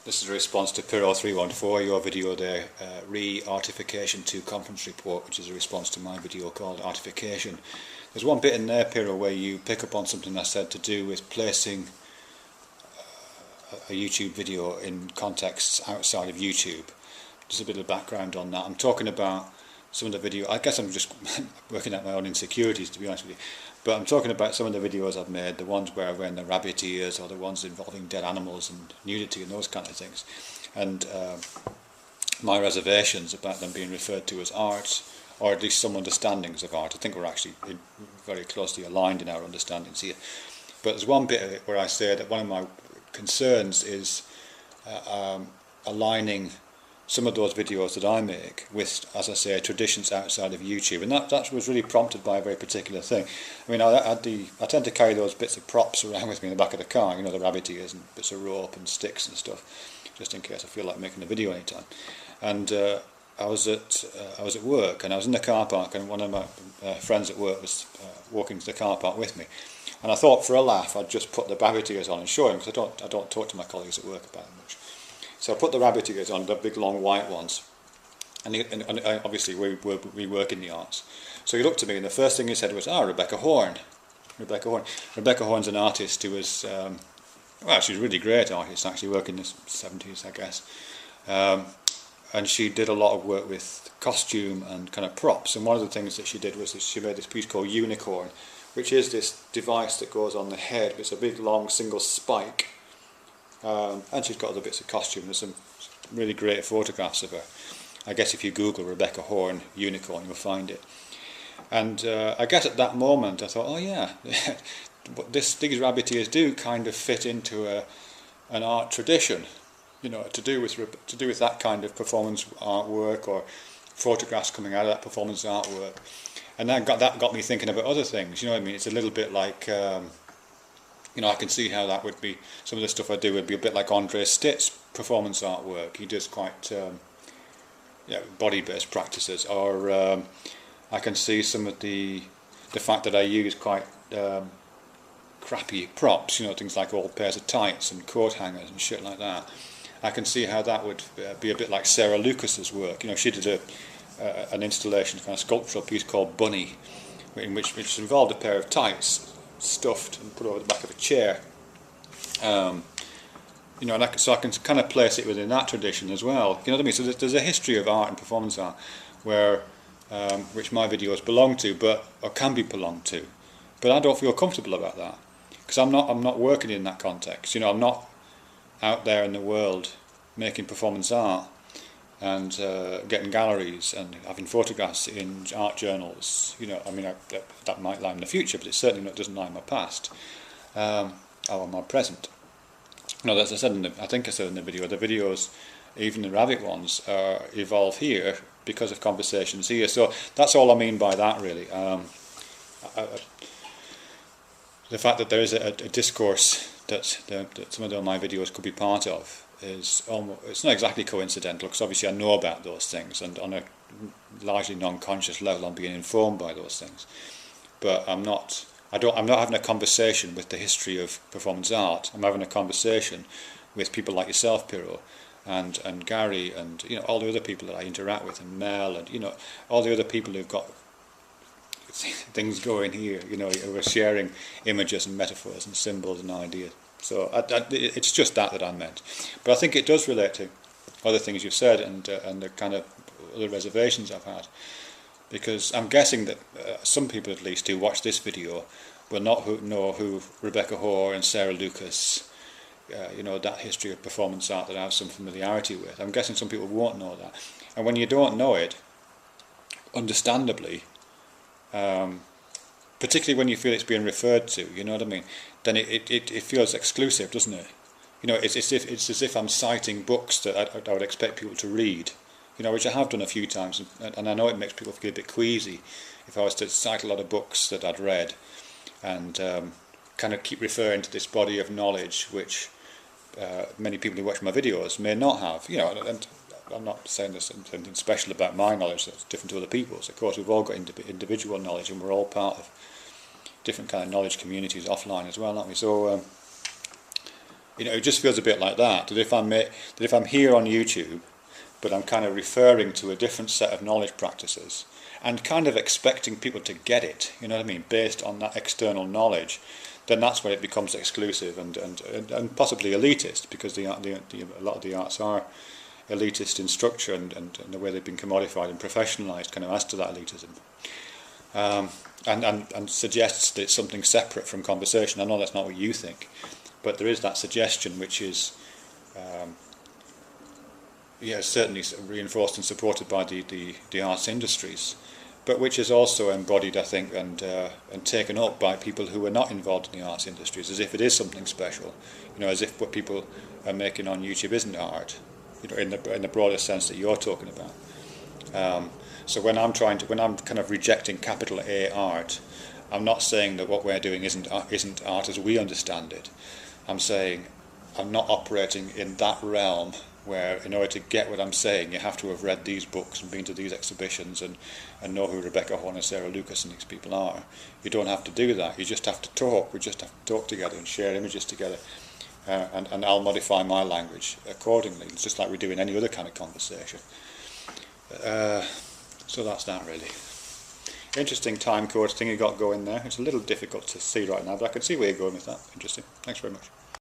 This is a response to pyrrho314, your video there, re-artification to conference report, which is a response to my video called artification. There's one bit in there, Pyrrho, where you pick up on something I said to do with placing a YouTube video in contexts outside of YouTube. Just a bit of background on that. I'm talking about some of the video, I guess I'm just working out my own insecurities, to be honest with you, but I'm talking about some of the videos I've made, the ones where I'm wearing the rabbit ears, or the ones involving dead animals and nudity and those kind of things, and my reservations about them being referred to as art, or at least some understandings of art. I think we're actually very closely aligned in our understandings here, but there's one bit of it where I say that one of my concerns is aligning some of those videos that I make with, as I say, traditions outside of YouTube, and that was really prompted by a very particular thing. I mean, I tend to carry those bits of props around with me in the back of the car, you know, the rabbit ears and bits of rope and sticks and stuff, just in case I feel like making a video anytime. And I was at work, and I was in the car park, and one of my friends at work was walking to the car park with me, and I thought for a laugh I'd just put the rabbit ears on and show him, because I don't talk to my colleagues at work about it much. So I put the rabbit ears on, the big long white ones, and obviously we work in the arts. So he looked at me, and the first thing he said was, Rebecca Horn. Rebecca Horn. Rebecca Horn's an artist who was, well, she's a really great artist, actually, working in the 70s, I guess. And she did a lot of work with costume and kind of props, and one of the things that she did was that she made this piece called Unicorn, which is this device that goes on the head. It's a big long single spike. And she's got other bits of costume. There's some really great photographs of her. I guess if you Google Rebecca Horn unicorn, you'll find it. And I guess at that moment I thought, oh yeah, these rabbit ears do kind of fit into an art tradition, you know, to do with that kind of performance artwork, or photographs coming out of that performance artwork. And that got me thinking about other things. You know what I mean? It's a little bit like. You know, I can see how that would be, some of the stuff I do would be a bit like Andre Stitt's performance artwork. He does quite body-based practices, or I can see some of the fact that I use quite crappy props, you know, things like old pairs of tights and coat hangers and shit like that. I can see how that would be a bit like Sarah Lucas's work. You know, she did an installation, kind of sculptural piece called Bunny, which involved a pair of tights stuffed and put over the back of a chair, you know, and so I can kind of place it within that tradition as well. You know what I mean? So there's a history of art and performance art where which my videos belong to, or can be belonged to, but I don't feel comfortable about that, because I'm not working in that context. You know, I'm not out there in the world making performance art and getting galleries and having photographs in art journals. You know, I mean, that might lie in the future, but it certainly doesn't lie in my past or my present. No, as I said, I think I said in the video, the videos, even the rabbit ones, evolve here because of conversations here. So that's all I mean by that, really. The fact that there is a discourse that some of my videos could be part of is almost, it's not exactly coincidental, because obviously I know about those things, and on a largely non-conscious level I'm being informed by those things, but I'm not having a conversation with the history of performance art. I'm having a conversation with people like yourself, Pyrrho, and Gary, and, you know, all the other people that I interact with, and Mel, and, you know, all the other people who've got things going here, you know, who are sharing images and metaphors and symbols and ideas. So it's just that I meant. But I think it does relate to other things you've said, and the kind of other reservations I've had. Because I'm guessing that some people, at least, who watch this video will not know who Rebecca Hoare and Sarah Lucas, you know, that history of performance art that I have some familiarity with. I'm guessing some people won't know that. And when you don't know it, understandably, particularly when you feel it's being referred to, you know what I mean, then it feels exclusive, doesn't it? You know, it's as if I'm citing books that I would expect people to read, you know, which I have done a few times, and I know it makes people feel a bit queasy if I was to cite a lot of books that I'd read, and kind of keep referring to this body of knowledge which many people who watch my videos may not have, you know, and I'm not saying there's something special about my knowledge that's different to other people's. Of course, we've all got individual knowledge, and we're all part of different kind of knowledge communities offline as well, aren't we? So You know, it just feels a bit like that. That if I'm here on YouTube, but I'm kind of referring to a different set of knowledge practices, and kind of expecting people to get it, you know what I mean, based on that external knowledge, then that's when it becomes exclusive and possibly elitist, because a lot of the arts are elitist in structure and the way they've been commodified and professionalised kind of adds to that elitism. And suggests that it's something separate from conversation. I know that's not what you think, but there is that suggestion which is certainly reinforced and supported by the arts industries, but which is also embodied, I think, and taken up by people who are not involved in the arts industries, as if it is something special, you know, as if what people are making on YouTube isn't art, you know, in the broader sense that you're talking about. So when I'm kind of rejecting capital A art, I'm not saying that what we're doing isn't art as we understand it. I'm saying I'm not operating in that realm where, in order to get what I'm saying, you have to have read these books and been to these exhibitions and know who Rebecca Horn and Sarah Lucas and these people are. You don't have to do that. You just have to talk. We just have to talk together and share images together. And I'll modify my language accordingly. It's just like we do in any other kind of conversation. So that's that, really. Interesting time code thing you got going there. It's a little difficult to see right now, but I can see where you're going with that. Interesting. Thanks very much.